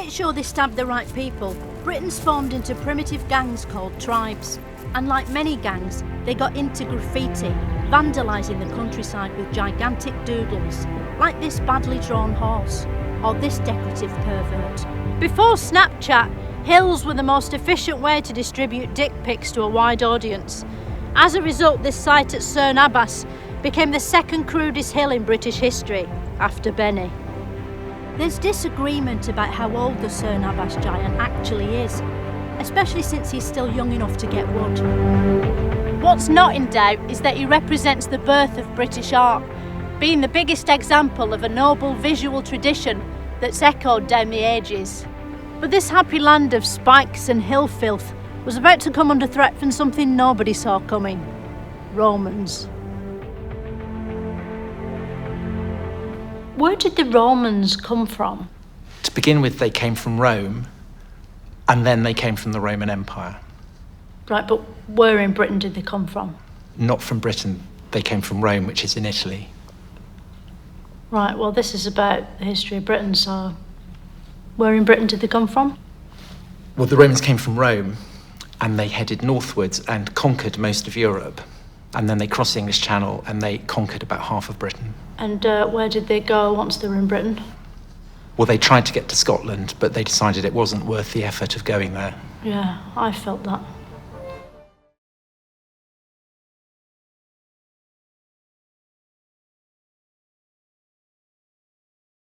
make sure they stabbed the right people, Britons formed into primitive gangs called tribes. And like many gangs, they got into graffiti, vandalising the countryside with gigantic doodles, like this badly drawn horse, or this decorative pervert. Before Snapchat, hills were the most efficient way to distribute dick pics to a wide audience. As a result, this site at Cerne Abbas became the second crudest hill in British history, after Benny. There's disagreement about how old the Cerne Abbas giant actually is, especially since he's still young enough to get wood. What's not in doubt is that he represents the birth of British art, being the biggest example of a noble visual tradition that's echoed down the ages. But this happy land of spikes and hill filth was about to come under threat from something nobody saw coming: Romans. Where did the Romans come from? To begin with, they came from Rome, and then they came from the Roman Empire. Right, but where in Britain did they come from? Not from Britain, they came from Rome, which is in Italy. Right, well, this is about the history of Britain, so where in Britain did they come from? Well, the Romans came from Rome, and they headed northwards and conquered most of Europe. And then they crossed the English Channel, and they conquered about half of Britain. And where did they go once they were in Britain? Well, they tried to get to Scotland, but they decided it wasn't worth the effort of going there. Yeah, I felt that.